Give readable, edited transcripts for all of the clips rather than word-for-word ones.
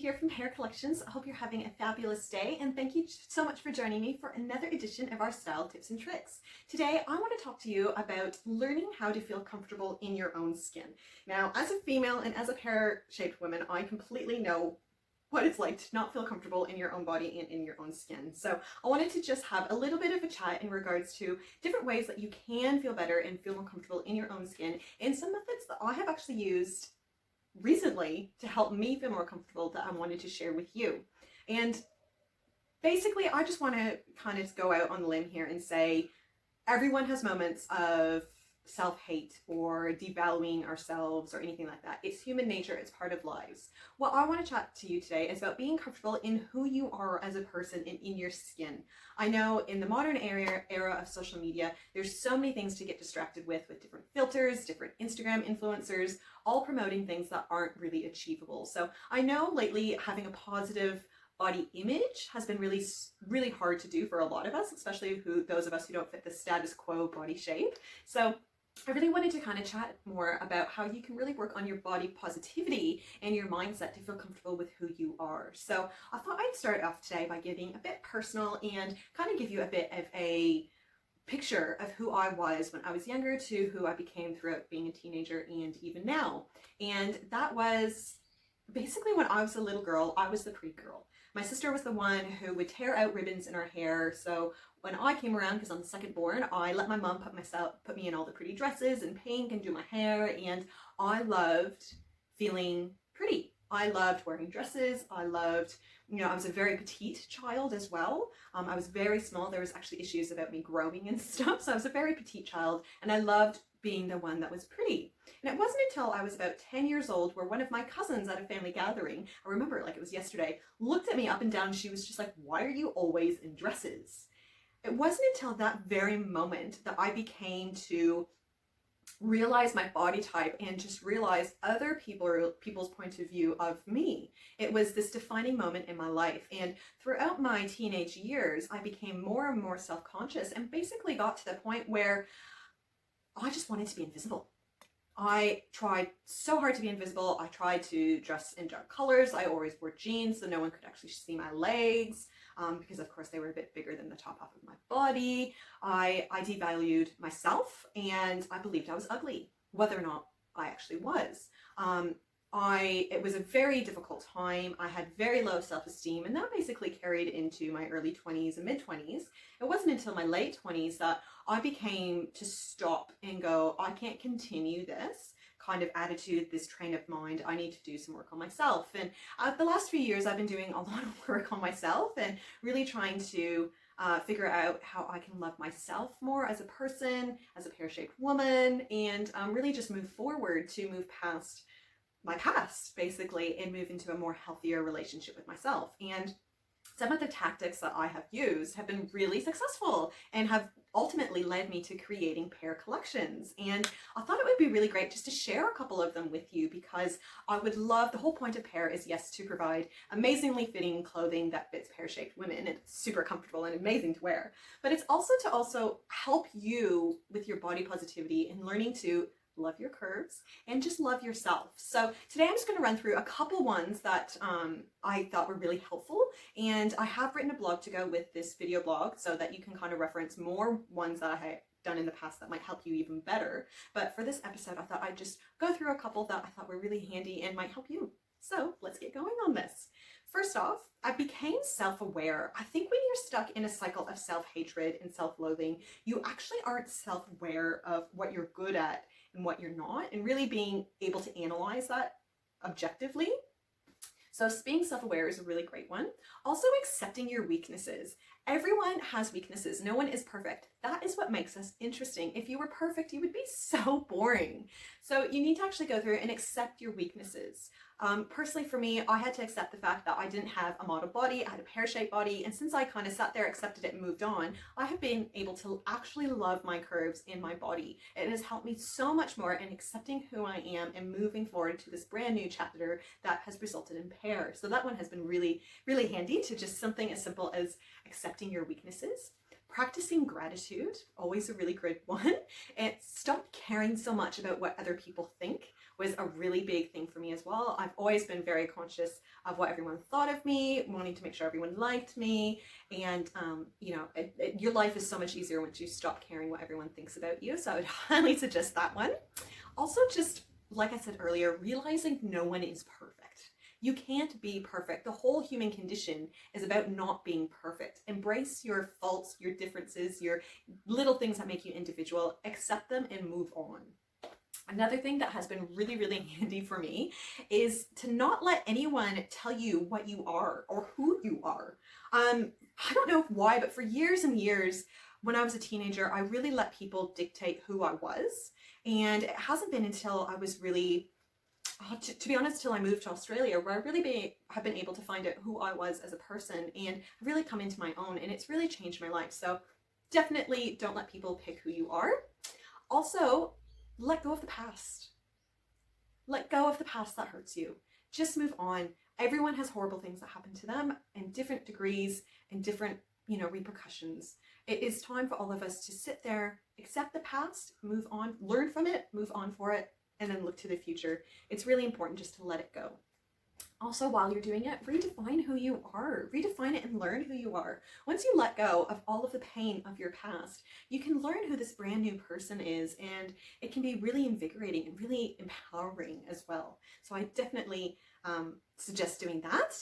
here from Pear Collections. I hope you're having a fabulous day, and thank you so much for joining me for another edition of our style tips and tricks. Today I want to talk to you about learning how to feel comfortable in your own skin. Now, as a female and as a pear-shaped woman, I completely know what it's like to not feel comfortable in your own body and in your own skin. So I wanted to just have a little bit of a chat in regards to different ways that you can feel better and feel more comfortable in your own skin, and some methods that I have actually used recently to help me feel more comfortable that I wanted to share with you. And basically, I just want to kind of go out on the limb here and say everyone has moments of self-hate or devaluing ourselves or anything like that. It's human nature, it's part of lives. What I want to chat to you today is about being comfortable in who you are as a person and in your skin. I know in the modern era of social media, there's so many things to get distracted with different filters, different Instagram influencers, all promoting things that aren't really achievable. So I know lately having a positive body image has been really hard to do for a lot of us, especially those of us who don't fit the status quo body shape. So I really wanted to kind of chat more about how you can really work on your body positivity and your mindset to feel comfortable with who you are. So I thought I'd start off today by getting a bit personal and kind of give you a bit of a picture of who I was when I was younger to who I became throughout being a teenager and even now. And that was basically when I was a little girl, I was the pretty girl. My sister was the one who would tear out ribbons in her hair. So when I came around, because I'm the second born, I let my mom put me in all the pretty dresses and pink and do my hair. And I loved feeling pretty. I loved wearing dresses. I loved, I was a very petite child as well. I was very small. There was actually issues about me growing and stuff. So I was a very petite child, and I loved being the one that was pretty. And it wasn't until I was about 10 years old where one of my cousins at a family gathering, I remember it like it was yesterday, looked at me up and down and she was just like, "Why are you always in dresses?" It wasn't until that very moment that I became to realize my body type and just realize other people's point of view of me. It was this defining moment in my life. And throughout my teenage years, I became more and more self-conscious and basically got to the point where I just wanted to be invisible. I tried so hard to be invisible. I tried to dress in dark colors. I always wore jeans so no one could actually see my legs, because of course they were a bit bigger than the top half of my body. I devalued myself and I believed I was ugly, whether or not I actually was. It was a very difficult time. I had very low self-esteem, and that basically carried into my early 20s and mid-20s. It wasn't until my late 20s that I became to stop and go, I can't continue this kind of attitude, this train of mind. I need to do some work on myself. And the last few years, I've been doing a lot of work on myself and really trying to figure out how I can love myself more as a person, as a pear-shaped woman, and really just move forward to move past my past, basically, and move into a more healthier relationship with myself. And some of the tactics that I have used have been really successful and have ultimately led me to creating Pear collections. And I thought it would be really great just to share a couple of them with you, because I would love, the whole point of Pear is, yes, to provide amazingly fitting clothing that fits pear-shaped women, and it's super comfortable and amazing to wear. But it's also to help you with your body positivity and learning to love your curves and just love yourself. So today I'm just going to run through a couple ones that I thought were really helpful, and I have written a blog to go with this video blog so that you can kind of reference more ones that I have done in the past that might help you even better. But for this episode, I thought I'd just go through a couple that I thought were really handy and might help you. So let's get going on this. First off, I became self-aware. I think when you're stuck in a cycle of self-hatred and self-loathing, you actually aren't self-aware of what you're good at and what you're not, and really being able to analyze that objectively. So being self-aware is a really great one. Also, accepting your weaknesses. Everyone has weaknesses. No one is perfect. That is what makes us interesting. If you were perfect, you would be so boring. So you need to actually go through and accept your weaknesses. Personally, for me, I had to accept the fact that I didn't have a model body. I had a pear-shaped body. And since I kind of sat there, accepted it, and moved on, I have been able to actually love my curves in my body. It has helped me so much more in accepting who I am and moving forward to this brand new chapter that has resulted in Pear. So that one has been really, really handy, to just something as simple as accepting your weaknesses. Practicing gratitude, always a really good one. And stop caring so much about what other people think was a really big thing for me as well. I've always been very conscious of what everyone thought of me, wanting to make sure everyone liked me. And, your life is so much easier once you stop caring what everyone thinks about you. So I would highly suggest that one. Also, just like I said earlier, realizing no one is perfect. You can't be perfect. The whole human condition is about not being perfect. Embrace your faults, your differences, your little things that make you individual, accept them and move on. Another thing that has been really, really handy for me is to not let anyone tell you what you are or who you are. I don't know why, but for years and years, when I was a teenager, I really let people dictate who I was. And it hasn't been until I was really, to be honest, till I moved to Australia, where I really have been able to find out who I was as a person and really come into my own, and it's really changed my life. So definitely don't let people pick who you are. Also, let go of the past. Let go of the past that hurts you. Just move on. Everyone has horrible things that happen to them in different degrees and different, repercussions. It is time for all of us to sit there, accept the past, move on, learn from it, move on for it, and then look to the future. It's really important just to let it go. Also, while you're doing it, redefine who you are. Redefine it and learn who you are. Once you let go of all of the pain of your past, you can learn who this brand new person is, and it can be really invigorating and really empowering as well. So I definitely suggest doing that.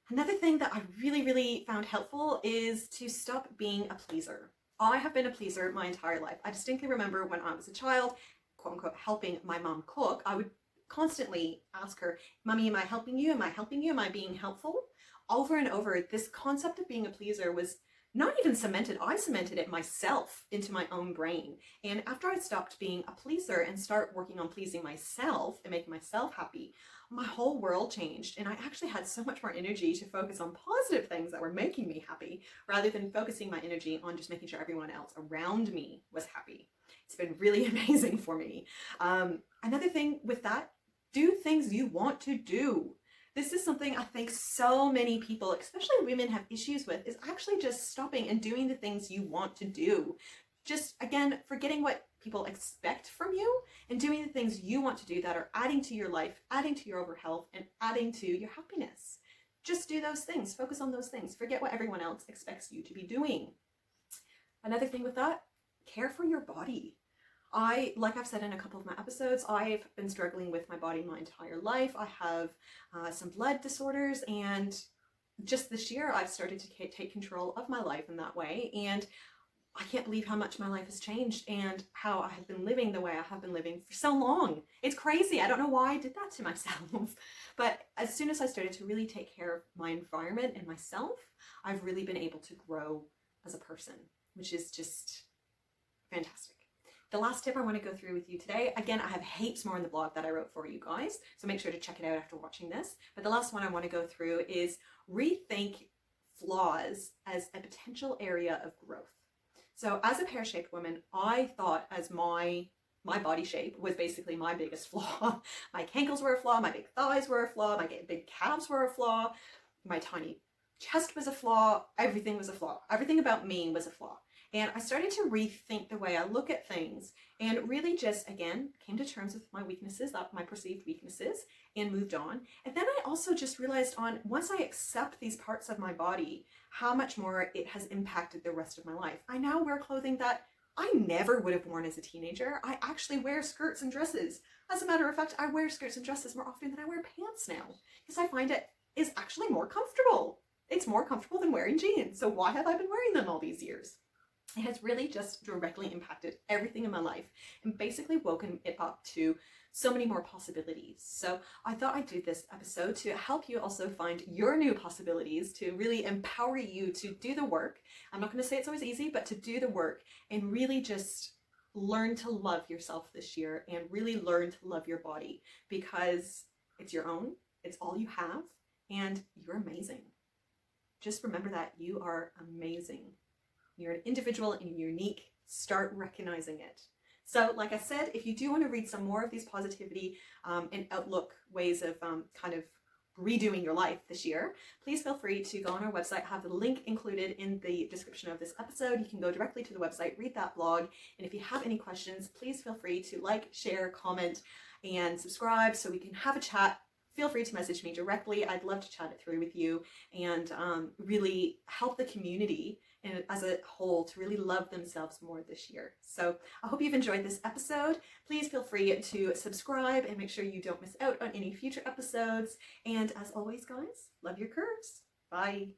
Another thing that I really, really found helpful is to stop being a pleaser. I have been a pleaser my entire life. I distinctly remember when I was a child, quote unquote, helping my mom cook, I would constantly ask her, Mommy, am I helping you? Am I helping you? Am I being helpful? Over and over, this concept of being a pleaser was not even cemented. I cemented it myself into my own brain. And after I stopped being a pleaser and start working on pleasing myself and making myself happy, my whole world changed. And I actually had so much more energy to focus on positive things that were making me happy rather than focusing my energy on just making sure everyone else around me was happy. It's been really amazing for me. Another thing with that, do things you want to do. This is something I think so many people, especially women, have issues with, is actually just stopping and doing the things you want to do. Just, again, forgetting what people expect from you and doing the things you want to do that are adding to your life, adding to your overall health, and adding to your happiness. Just do those things. Focus on those things. Forget what everyone else expects you to be doing. Another thing with that, care for your body. Like I've said in a couple of my episodes, I've been struggling with my body my entire life. I have some blood disorders, and just this year I've started to take control of my life in that way. And I can't believe how much my life has changed and how I have been living the way I have been living for so long. It's crazy. I don't know why I did that to myself. But as soon as I started to really take care of my environment and myself, I've really been able to grow as a person, which is just fantastic. The last tip I want to go through with you today, again, I have heaps more in the blog that I wrote for you guys, so make sure to check it out after watching this. But the last one I want to go through is rethink flaws as a potential area of growth. So as a pear-shaped woman, I thought as my body shape was basically my biggest flaw. My cankles were a flaw, my big thighs were a flaw, my big calves were a flaw, my tiny chest was a flaw, everything was a flaw. Everything about me was a flaw. And I started to rethink the way I look at things and really just, again, came to terms with my weaknesses, my perceived weaknesses, and moved on. And then I also just realized once I accept these parts of my body, how much more it has impacted the rest of my life. I now wear clothing that I never would have worn as a teenager. I actually wear skirts and dresses. As a matter of fact, I wear skirts and dresses more often than I wear pants now because I find it is actually more comfortable. It's more comfortable than wearing jeans. So why have I been wearing them all these years? It has really just directly impacted everything in my life and basically woken it up to so many more possibilities. So I thought I'd do this episode to help you also find your new possibilities, to really empower you to do the work. I'm not going to say it's always easy, but to do the work and really just learn to love yourself this year and really learn to love your body because it's your own, it's all you have, and you're amazing. Just remember that you are amazing. You're an individual and unique. Start recognizing it. So like I said, if you do want to read some more of these positivity and outlook ways of kind of redoing your life this year, please feel free to go on our website. I have the link included in the description of this episode. You can go directly to the website, read that blog, and if you have any questions, please feel free to like, share, comment, and subscribe so we can have a chat. Feel free to message me directly. I'd love to chat it through with you and really help the community and as a whole to really love themselves more this year. So I hope you've enjoyed this episode. Please feel free to subscribe and make sure you don't miss out on any future episodes. And as always, guys, love your curves. Bye.